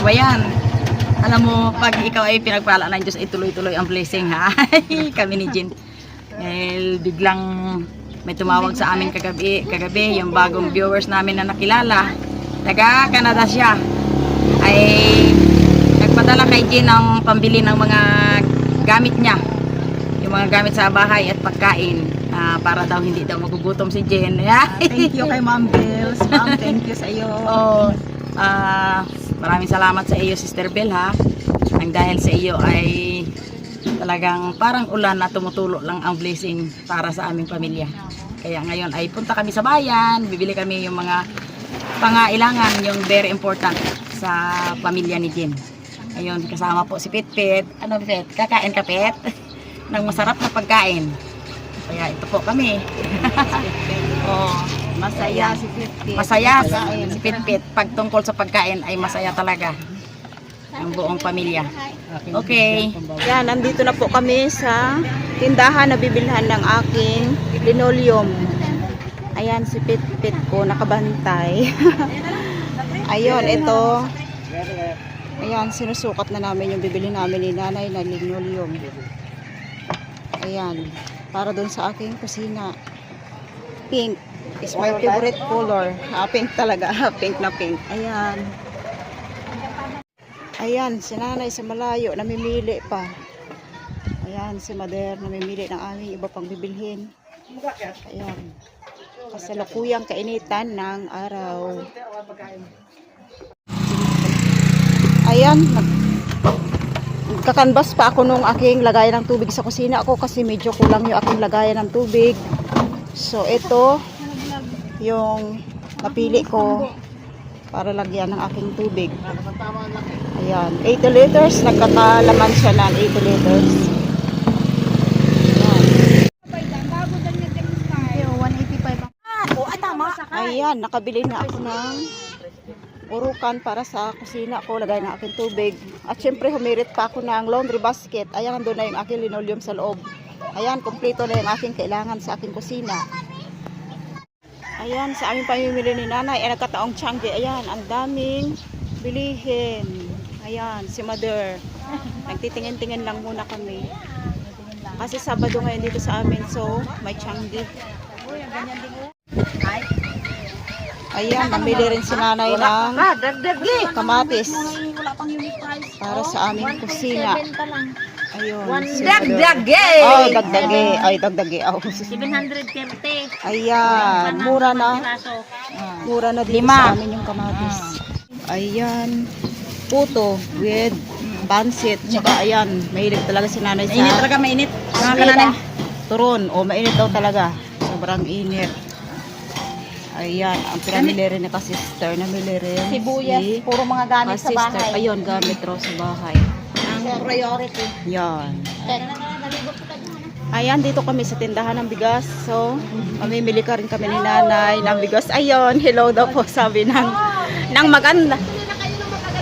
ba yan? Alam mo, pag ikaw ay pinagpala ng Diyos, ay tuloy-tuloy ang blessing, ha? Kami ni Jean. Biglang may tumawag sa amin kagabi, yung bagong viewers namin na nakilala. Taga Canada siya. Ay nagpadala kay Jean ng pambili ng mga gamit niya. Yung mga gamit sa bahay at pagkain. Para daw hindi daw magugutom si Jean. Thank you kay Ma'am Bells. Ma'am, thank you sa iyo. Oh, maraming salamat sa iyo, Sister Bell, ha. Ang dahil sa iyo ay talagang parang ulan na tumutulo lang ang blessing para sa aming pamilya. Kaya ngayon ay punta kami sa bayan, bibili kami yung mga pangailangan, yung very important sa pamilya ni Jean. Ngayon kasama po si Pitpit. Ano, Pit? Kakain ka, Pit? Ng masarap na pagkain. Kaya ito po kami. Oh, masaya si Pitpit. Masaya si Pitpit. Pag tungkol sa pagkain ay masaya talaga ang buong pamilya. Okay. Yan, nandito na po kami sa tindahan na bibilhan ng aking linoleum. Ayan si Pitpit ko nakabantay. Ayun, ito. Ayan, sinusukat na namin yung bibili namin ni nanay na linoleum. Ayan, para doon sa aking kusina. Pink is my favorite color. Pink talaga, pink na pink. Ayan. Ayan, si nanay sa malayo, namimili pa. Ayan, si Mother, namimili ng aming iba pang bibilhin. Ayan. Kasalukuyang kainitan ng araw. Ayan, nagkakanbas pa ako nung aking lagayan ng tubig sa kusina ako kasi medyo kulang yung aking lagayan ng tubig. So, ito yung napili ko para lagyan ng aking tubig. Ayan, 80 liters. Nagkakalaman siya ng 80 liters. Ayan, nakabili na ako ng urukan para sa kusina ko. Lagay na aking tubig. At syempre, humirit pa ako ng laundry basket. Ayan, nandun na yung aking linoleum sa loob. Ayan, kompleto na yung aking kailangan sa aking kusina. Ayan, sa aming pamimili ni nanay, ay nagkataong Changi. Ayan, ang daming bilihin. Ayan, si Mother. Nagtitingin-tingin lang muna kami. Kasi Sabado ngayon dito sa amin, so may Changi. Ayan, namili rin si nanay ng kamatis para sa aming kusina. Ayun, si Dagdage! Oh, dagdage. Ay, dagdage. Oh. 730. Ayan, mura na. Mura na dito sa amin yung kamatis. Ayan, puto with pansit. Tsaka ayan, mahilig talaga si nanay sa Mainit talaga, mainit. Mga kananin. turon. O, mainit daw talaga. Sobrang init. Ayan, ang pinamili rin na ka-sister. Namili rin Sibuyas, puro mga gamit sa ka-sister. bahay. Ayun, gamit raw sa bahay. Ang priority. Yan. Ayan, dito kami sa tindahan ng bigas. So, mamimili ka rin kami ni nanay ng bigas. Ayun, hello daw po sabi ng maganda.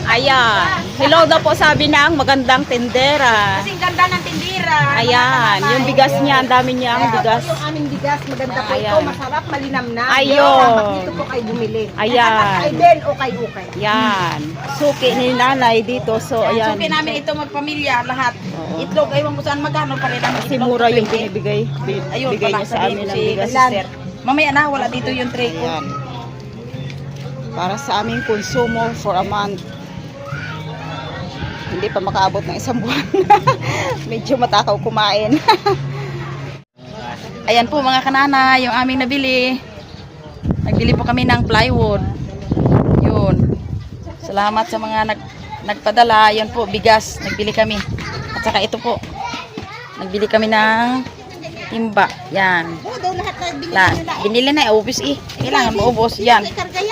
Ayan, hello daw po sabi ng magandang tindera. Kasing ganda ng tindira. Ayan, yung bigas niya, ang dami niya ang bigas. Yung aming bigas, maganda po ito. Ayan. Masarap, malinamnam. Ayun. Dito po kayo bumili. Ayan. Kay Ben o kay Ukay. Yan, suki ni nanay dito. So, ayan. Suki namin ito magpamilya, lahat. Oo. Itlog, aywan ko saan magkano pa rin ang Kasi itlog. mura yung 20. binibigay. Ayun, Bigay pala, niya sa sabihin amin ko ng si bigas. sister. Mamaya na, wala dito yung tray ko. Ayan. Para sa aming konsumo for a month. Hindi pa makaabot ng isang buwan. Medyo matakaw kumain. Ayan po mga kanana, yung aming nabili. Nagbili po kami ng plywood. Yun. Salamat sa mga nagpadala. Yun po, bigas. Nagbili kami. At saka ito po. Nagbili kami ng timba. Yan. Binili na, ubos eh. Kailangan maubos. Yan.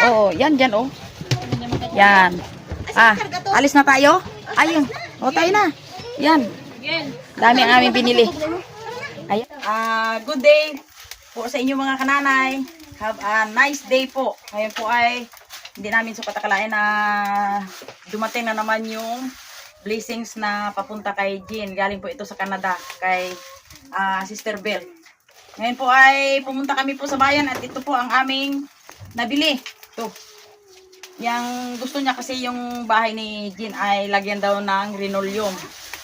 Oo, yan dyan oh. Yan. Alis na tayo? Ayun. O, tayo na. Yan. Dami ang aming binili. Ayan. Good day po sa inyo mga kananay. Have a nice day po. Ngayon po ay hindi namin sukat akalain na dumating na naman yung blessings na papunta kay Jean. Galing po ito sa Canada kay Sister Bell. Ngayon po ay pumunta kami po sa bayan at ito po ang aming nabili. Ito. Yang gusto niya kasi yung bahay ni Jean ay lagyan daw ng linoleum.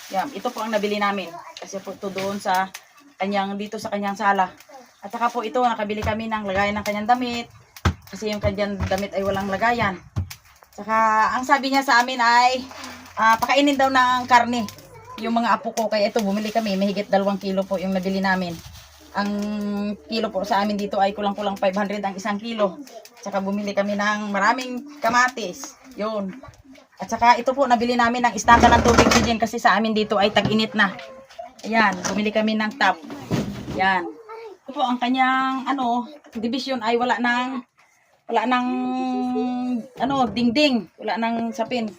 Yan, ito po ang nabili namin. Kasi po ito doon sa kanyang, dito sa kanyang sala. At saka po ito, nakabili kami ng lagayan ng kanyang damit. Kasi yung kanyang damit ay walang lagayan. Saka ang sabi niya sa amin ay pakainin daw ng karne yung mga apo ko. Kaya ito, bumili kami. Mahigit 2 kilo po yung nabili namin. Ang kilo po sa amin dito ay kulang-kulang 500 ang 1 kilo. Saka bumili kami ng maraming kamatis. Yun. At saka ito po, nabili namin ng istaka ng tubig din kasi sa amin dito ay tag-init na. Ayan, bumili kami ng tap. Yan. Ito po ang kanyang division ay wala ng dingding, wala ng sapin.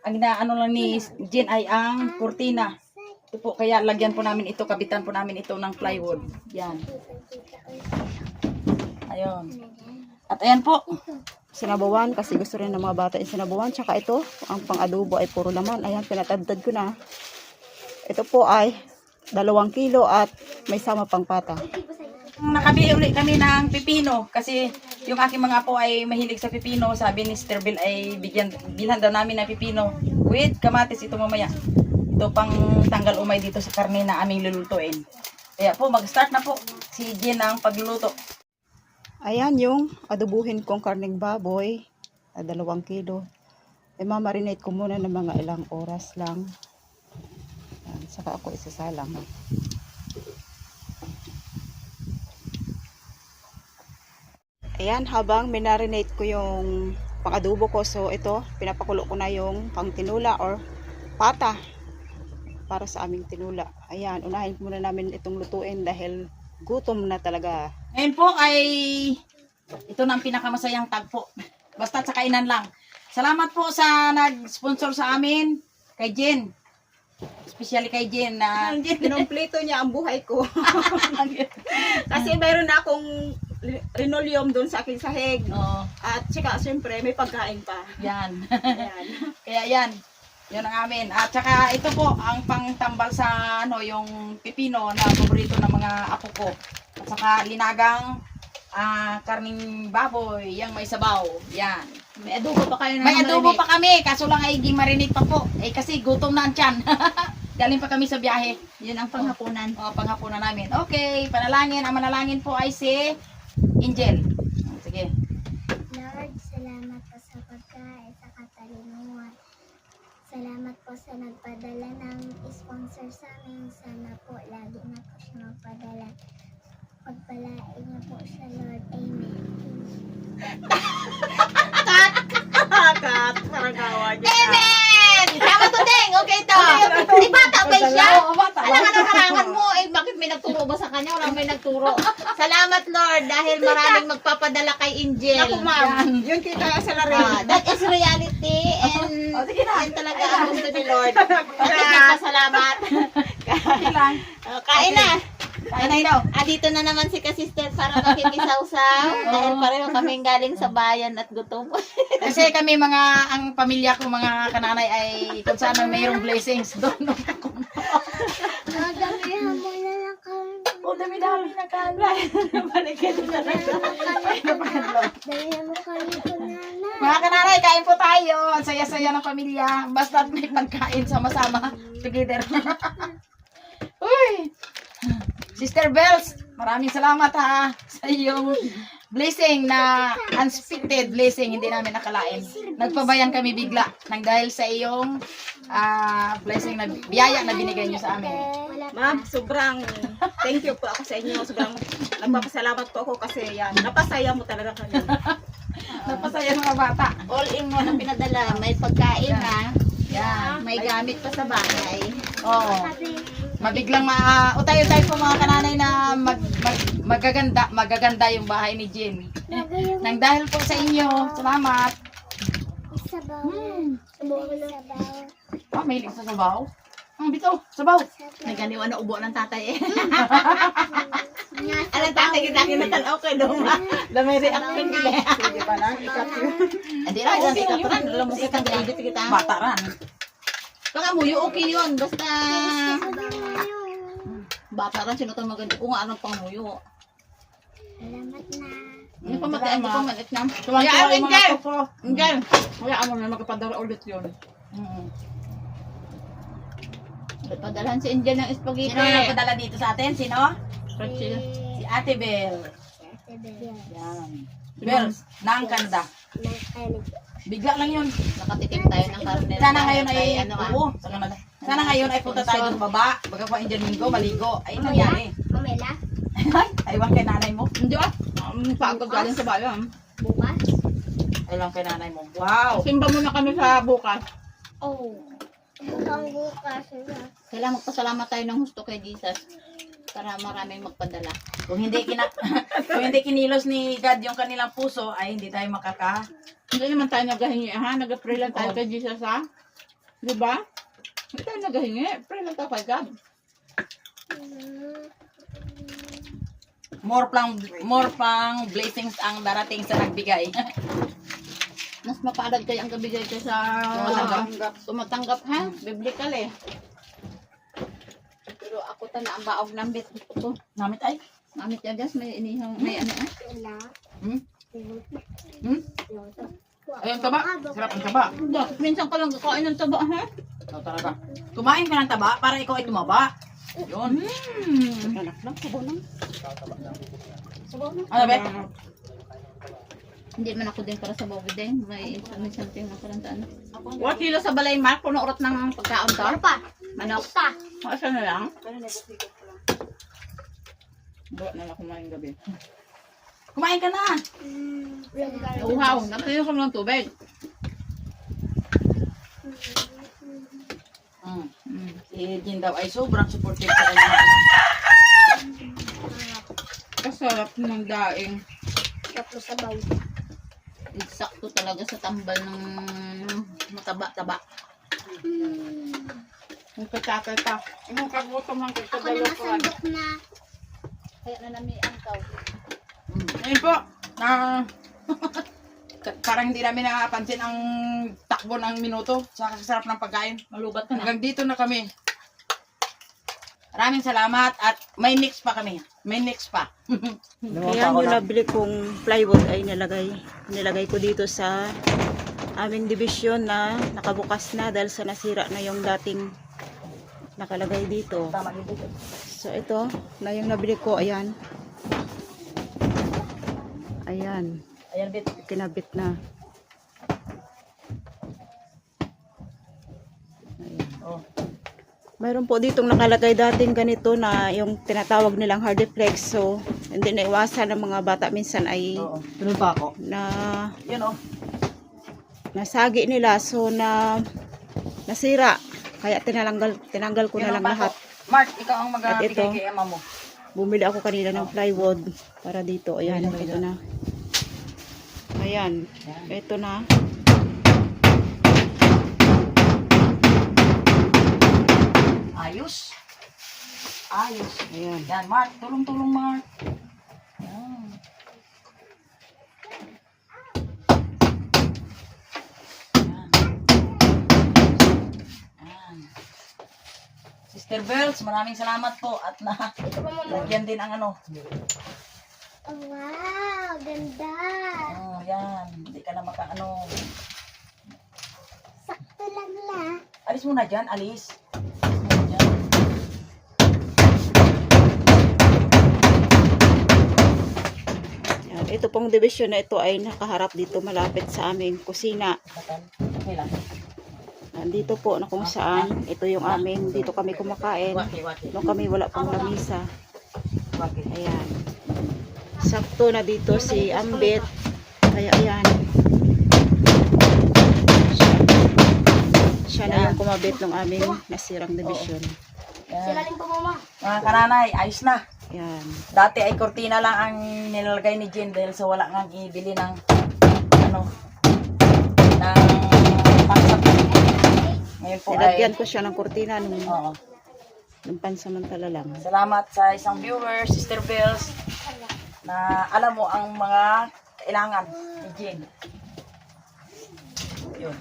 Ang lang ni Jean ay ang kurtina. Ito po, kaya lagyan po namin ito, kabitan po namin ito ng plywood. Yan. Ayun. At ayan po. Sinabawan kasi gusto rin ng mga bata yung sinabawan. Tsaka ito, ang pang-adobo ay puro laman. Ayan, pinatadtad ko na. Ito po ay 2 kilo at may sama pang pata. Nakabili ulit kami ng pipino kasi yung aking mga apo ay mahilig sa pipino. Sabi ni Sister Bill ay bilhan daw namin ng pipino with kamatis ito mamaya. Ito pang tanggal umay dito sa karne na aming lulutuin. Kaya po, mag-start na po si Jean ang pagluluto. Ayan yung adobuhin kong karneng baboy. 2 kilo. Mamarinate ko muna ng mga ilang oras lang. Ayan, saka ako isasalang. Ayan, habang minarinate ko yung pang-adobo ko. So ito, pinapakulo ko na yung pang-tinula or pata para sa aming tinula. Ayan, unahin muna namin itong lutuin dahil gutom na talaga. Ngayon po ay ito na ang pinakamasayang tagpo. Basta sa kainan lang. Salamat po sa nag-sponsor sa amin kay Jean. Especially kay Jean na Kinumpleto niya ang buhay ko. Kasi mayroon na akong linoleum doon sa aking sahig. oh, At saka siyempre may pagkain pa. yan. Ayan. Kaya yan. Yun ang amin. At saka ito po ang pangtambal sa yung pipino na paborito ng mga apo ko. At saka linagang karning baboy, yang may sabaw. Yan. May adobo pa kayo na May adobo pa kami, kaso lang ay gimarinate pa po. Kasi gutom na ang tiyan. Galing pa kami sa biyahe. Yun ang panghapunan. Panghapunan namin. Okay, panalangin. Ang manalangin po ay si Angel. Sige. Lord, salamat po sa pagkain sa katalinuhan. Salamat po sa nagpadala ng sponsor sa amin. Sana po lagi na po siya magpadala. Pagpalain niyo po siya, Lord. Amen. Kat, parang gawa niya. Amen! Tama to, Deng! Okay to! Di bata ba siya? Alam ka harangan mo, bakit may nagturo ba sa kanya? Walang may nagturo. Salamat, Lord, dahil maraming magpapadala kay Angel. Naku ma'am, yun kita sa larin. That is reality and sige na. yan talaga ang gusto ni Lord. Bakit nagpasalamat? Okay lang. Kain na! Kain na daw. Dito na naman si ka-sister para makikisaw-saw. Dahil pareho kaming galing sa bayan at gutom. Kasi kami ang pamilya ko, mga kananay ay kung saan ang mayroong blessings doon. Damihan mo na lang kami. Dami-dami na kanay. Damihan mo kami po, Nana. Mga kananay, kain po tayo. Ang saya-saya ng pamilya. Basta may pagkain sama-sama. Together. Uy! Sister Bells, maraming salamat ha sa iyong blessing na unexpected blessing, hindi namin nakalain. Nagpabayan kami bigla nang dahil sa iyong blessing na biyaya na binigay niyo sa amin. Ma'am, sobrang thank you po ako sa inyo. Sobrang nagpapasalamat po ako kasi yan, napasaya mo talaga kami. Nagpasaya ng mga bata. All in one ang pinadala. May pagkain ha. Yan. May gamit pa sa bahay. Oo. Mabiglang utay-utay po mga kananay na magaganda yung bahay ni Jean. Nang dahil po sa inyo, salamat. Sabaw. Sabaw. May hilig sa sabaw. Bito, sabaw. Naganiwan na ubo ng tatay eh. Alam tatay kita kinatanaw kay Doma. Lamay reaction nila. Hindi pa lang, ikat yun. Hindi lang, ilang ikaturan. Alam mo kitang edit kita. Bata ran. Pangamuyo, okay yun. Basta bata rin, sinutang maganda. Kung anong pangamuyo. Salamat na. Hindi pa matian, hindi pa matian na. Tuwan-tuwa Hayaan, yung mga Angel! kuko. Angel! Hayaan mo na magpapadala ulit yun. Padalhan si Angel ng spaghetti. Sino yung nagpadala dito sa atin? Sino? Rachel. Si Ate Bel. Ate Bel. Yan. Bel, ng Canada. Bigla lang yun. Nakatikim tayo ng karne. Sana ngayon ay, ano ah. oo, sa Canada. Sana ngayon ay punta tayo ng baba. Baga pa Indian Mingo, maligo. Ay, nangyari. Mamela. Ay, aywan kay nanay mo. Hindi ah. Paagod galing sa bayan. Bukas. Ay lang kay nanay mo. Wow. Simba muna kami sa bukas. Oh. Bukang bukas. Kailangan magpasalamat tayo ng husto kay Jesus para maraming magpadala. Kung hindi kung hindi kinilos ni God yung kanilang puso, ay hindi tayo Hindi naman tayo naghahingi ha. Nag-pray lang tayo Oo. kay Jesus ha. Di ba? Hindi tayo naghahingi. Pray lang tayo kay God. more pang blessings ang darating sa nagbigay. Mas mapalad kayo ang kabigay kayo sa tumatanggap ha. Biblical eh. Pero ako ta na ang baog ng bit ko. Namit ay. Mamit ya gas may inihang may ano ah. Wala. Hmm? Hmm? Ayun taba. Sarap ang taba. Bakit minsan ka lang kakain ng taba ha? Ikaw talaga. Kumain ka ng taba para ikaw ay tumaba. Yun. Anak lang, sabaw lang. Ano ba? Hindi man ako din para sa bawid din. May minsan ting makarandaan. 1 kilo sa balay mark puno urot ng pagkaon to. Ano pa? Manok. Pa. Asa na lang? Buat na lang kumain gabi. Kumain ka na. Uhaw, nakinig ko ng tubig. Si Jin daw ay sobrang supportive sa kanya. Kasarap ng daing. Tapos sabaw. Eksakto talaga sa tambal ng mataba-taba. Yung katsakay pa. Yung kagutom ng Ako na masandok na. Kaya na namin ang tao. Ayun po. Parang hindi namin nakapansin ang takbo ng minuto sa kasarap ng pagkain. Malubat ka na. Hanggang dito na kami. Maraming salamat at may mix pa kami. May mix pa. Ayan yung nabili kong plywood ay nilagay ko dito sa aming division na nakabukas na dahil sa nasira na yung dating nakalagay dito. So ito na yung nabili ko, ayan. Ayan, Ayan, bit. kinabit na. Oh. Mayroon po ditong nakalagay dating ganito na yung tinatawag nilang hardiplex. So hindi na iwasan ng mga bata minsan ay Oo. Tulog pa ako. na Yun oh. nasagi nila, so na nasira, kaya tinanggal ko Yun na ang lang bako. lahat. Mark, ikaw ang At magbigay ito. kay ama mo. Bumili ako kanina ng plywood para dito. Ayan, ito na. Ayan, ito na. Ayos. Ayos. Ayan. Yan, Mark. Tulong-tulong, Mark. Yan. Yan. Yan. Sister Bells, maraming salamat po at lagyan din ang ano. Oh, wow, ganda. Oh, yan. Hindi ka na makaano. Sakto lang la. Alis muna dyan, alis. Alis muna dyan. Ayan. Ito pong division na ito ay nakaharap dito malapit sa aming kusina. Okay lang. Dito po na kung saan, ito yung aming, dito kami kumakain. Waki. Nung kami wala pang lamisa. Waki. Ayan. Sakto na dito si Ambit. Kaya ayan. Siya na yung kumabit ng aming nasirang division. Yan. Silalim po mama. Mga kananay, ayos na. Ayan. Dati ay kortina lang ang nilalagay ni Jen dahil sa wala nang ibili ng ano ng pangsap. Ngayon po Nilagyan ay ko siya ng kortina nung oo. pansamantala lang. Salamat sa isang viewer, Sister Bells, na alam mo ang mga kailangan ni Jen. Yun.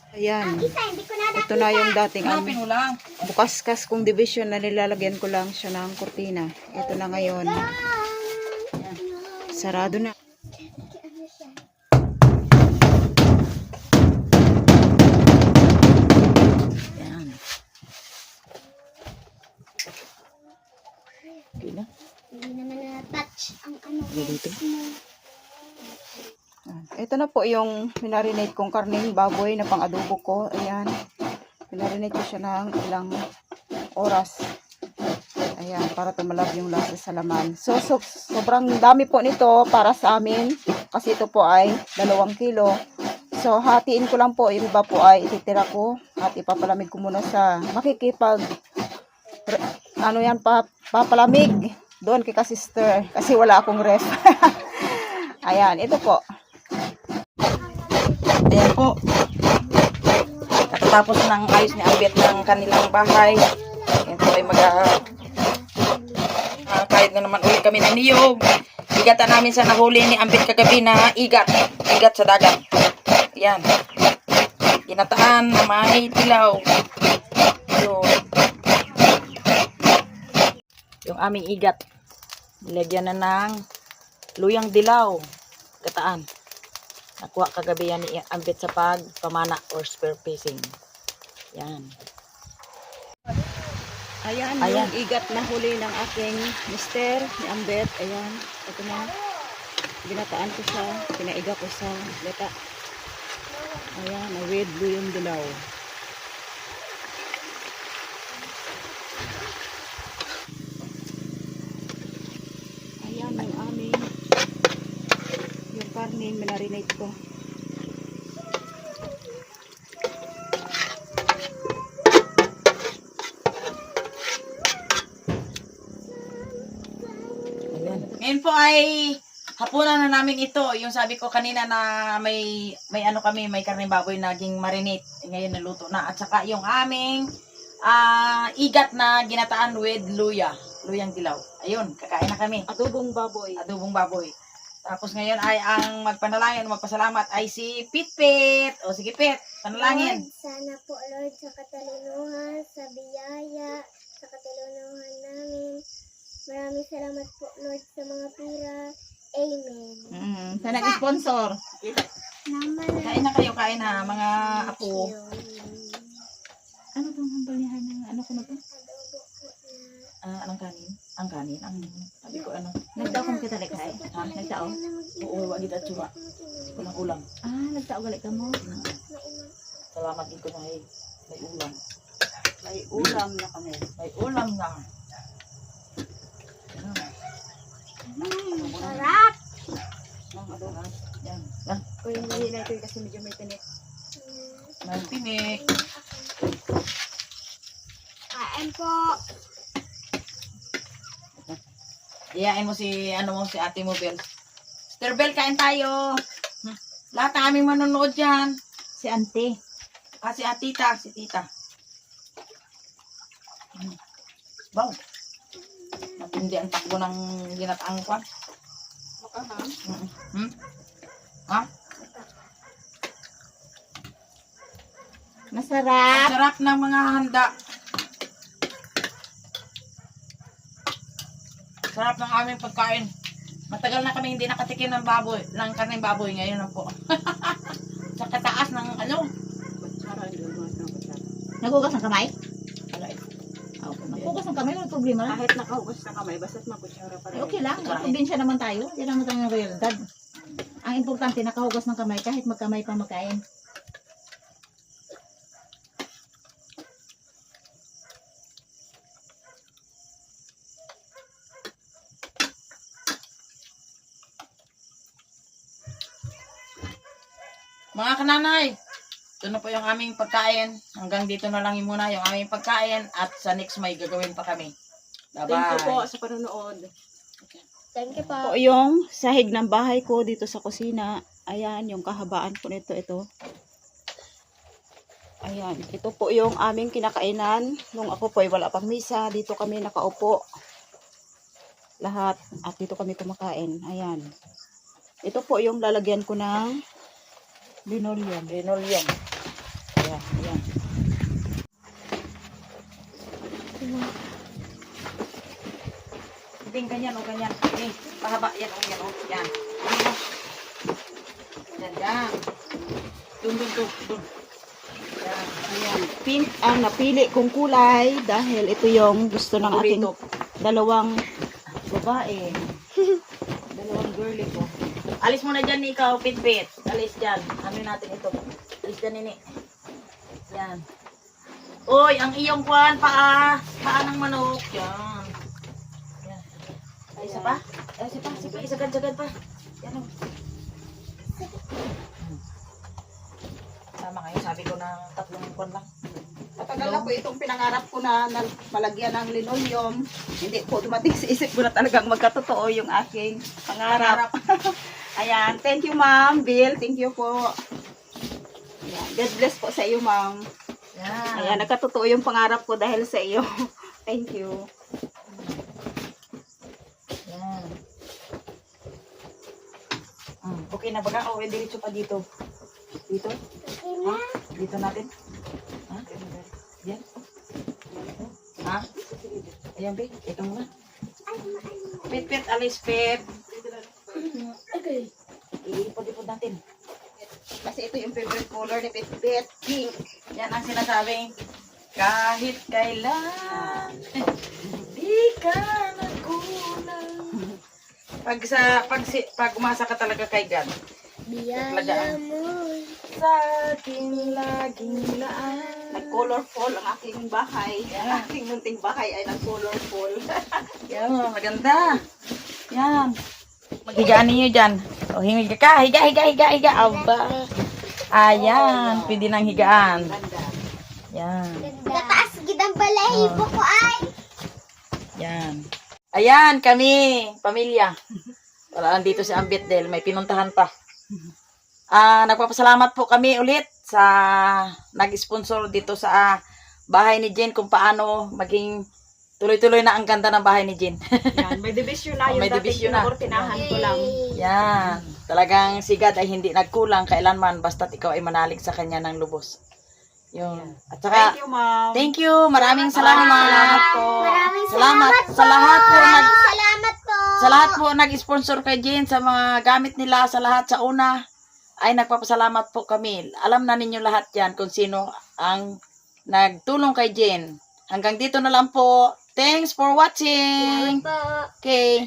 Ayan. Isa, hindi ko na Ito na yung dating Hanapin mo lang. bukas-kas kong division na nilalagyan ko lang siya ng kortina. Ito na ngayon. Sarado na. Yan. Okay na. Hindi naman na-touch ang ano. Dito. Ito na po yung minarinate kong karneng baboy na pang-adobo ko. Ayan. Minarinate ko siya ng ilang oras. Ayan, para tumalab yung lasa sa laman. So, sobrang dami po nito para sa amin. Kasi ito po ay 2 kilo. So, hatiin ko lang po. Yung iba po ay ititira ko. At ipapalamig ko muna sa makikipag papalamig. Doon kay ka-sister. Kasi wala akong ref. Ayan, ito po. Ayan po. Nakatapos ng ayos ni Ambet ng kanilang bahay. Ayan po ay kahit na naman ulit kami ng niyog. Igatan namin sa nahuli ni Ambet kagabi na igat. Igat sa dagat. Ayan. Ginataan na may tilaw. Yun. Yung aming igat. Nilagyan na ng luyang dilaw. Gataan. Nakuha kagabi yan ni Ambet sa pagpamana or spear fishing. Yan. Ayan, Ayan. yung igat na huli ng aking mister, ni Ambet. Ayan, ito na. Ginataan ko siya, pinaiga ko sa gata. Ayan, with luyong dilaw. Ayan, yung aming yung karne, minarinate ko. Ayan. Ngayon po ay hapunan na namin ito. Yung sabi ko kanina na may ano kami, may karne baboy naging marinate. Ngayon naluto na. At saka yung aming igat na ginataan with luya. Luyang dilaw. Ayun, kakain na kami. Adobong baboy. Adobong baboy. Tapos ngayon ay ang magpanalangin, magpasalamat ay si Pitpit. O sige Pit, panalangin. Lord, sana po Lord sa katalinuhan, sa biyaya, sa katalinuhan namin. Maraming salamat po Lord sa mga pira. Amen. Sa nag-sponsor. Naman. Kain na kayo, kain na mga apo. Ano itong hambalihan ng ano ko na to? Adobo po Anong kanin? Ang kanin? Ang sabi ko ano? Nagtao kong kita like ay. Ha? Nagtao? Oo, wag kita tsuwa. Walang ulam. Nagtao galit ka mo. Salamat din ko na may ulam. May ulam na kami. May ulam na. Sarap! Ng adobo. Yan. Yan. Kung yung mahina ito kasi medyo may tinik. May tinik. Kain po. Iyain mo si ate mo, Bel. Sister Bel, kain tayo. Lahat ng aming manonood dyan. Si Auntie. Si Atita, si Tita. Wow. Matindi ang takbo ng ginataang kwan. Ha? Masarap. Ang sarap ng mga handa. Sarap ng aming pagkain. Matagal na kami hindi nakatikim ng baboy, ng karneng baboy. Ngayon na po. Sa kataas ng ano? Nagugas ng kamay? Wala eh. Nagugas ng kamay, may problema lang. Kahit nakahugas na kamay, basta't makutsara pa rin. Okay lang, probinsya naman tayo. Yan naman tayong realidad. Ang importante, nakahugas ng kamay kahit magkamay pa magkain. Mga kananay, ito na po yung aming pagkain. Hanggang dito na lang muna yung aming pagkain. At sa next may gagawin pa kami. Bye-bye. Thank you po sa panonood. Thank you po. Ito yung sahig ng bahay ko dito sa kusina. Ayan, yung kahabaan po nito, ito. Ayan, ito po yung aming kinakainan. Nung ako po ay wala pang misa, dito kami nakaupo. Lahat. At dito kami kumakain. Ayan. Ito po yung lalagyan ko ng linoleum. Linoleum. Ayan, ayan. Ding. ganyan, o ganyan. Okay, pahaba, yan, o, yan, o, yan. Yan, yan. Dun. Yan. Ayan, pink ang napili kong kulay dahil ito yung gusto ng aking Paborito. dalawang babae. Dalawang girly ko. Alis mo na dyan, ikaw, Pit-Pit. Alis dyan. Ano natin ito? Alis dyan, Nini. Yan. Uy, ang iyong kwan, paa ng manok. Yan. Yan. Ay, isa pa? Ay, isa pa. Isagad pa. Yan o. Tama kayo, sabi ko na 3 kwan lang. Matagal na po itong pinangarap ko na malagyan ng linoleum. Hindi po dumating sa isip ko na talagang magkatotoo yung aking pangarap. Ayan, thank you ma'am, Bill. Thank you po. Ayan, God bless po sa iyo ma'am. Yan. Ayan, nagkatotoo yung pangarap ko dahil sa iyo. Thank you. Yan. Okay na baga? O, diretso pa dito. Dito? Ha? Dito natin? Ha? Yan? Ha? Ayan, Pit. Ito muna. Pit, alis, Pit. Okay. Iipod-ipod natin. Kasi ito yung favorite color ni Pit-Pit, pink. Yan ang sinasabing, kahit kailan, di ka nagkulang. Pag umasa ka talaga kay God, Biyaya mo. sa aking laging laan. Nag-colorful ang aking bahay. Ang aking munting bahay ay nag-colorful. Yan, maganda. Yan. Maghigaan ninyo dyan. O, higa ka. Higa. Aba. Ayan. Pwede nang higaan. Yan. Nataas gidang balahibo ko ay. Yan. Ayan, kami, pamilya. Wala lang dito si Ambit dahil may pinuntahan pa. Nagpapasalamat po kami ulit sa nag-sponsor dito sa bahay ni Jen kung paano maging tuloy-tuloy na ang ganda ng bahay ni Jen. Yan, may division na yung May dating division na. kinukurtinahan ko lang. Yan. Talagang si God ay hindi nagkulang kailanman basta't ikaw ay manalig sa kanya ng lubos. Yun. At saka, Thank you, ma'am. thank you. Maraming salamat. Maraming Salamat sa lahat po salamat po. sa lahat po nag-sponsor kay Jen sa mga gamit nila, sa lahat sa una ay nagpapasalamat po kami. Alam na ninyo lahat yan kung sino ang nagtulong kay Jen. Hanggang dito na lang po. Thanks for watching. Po. Okay.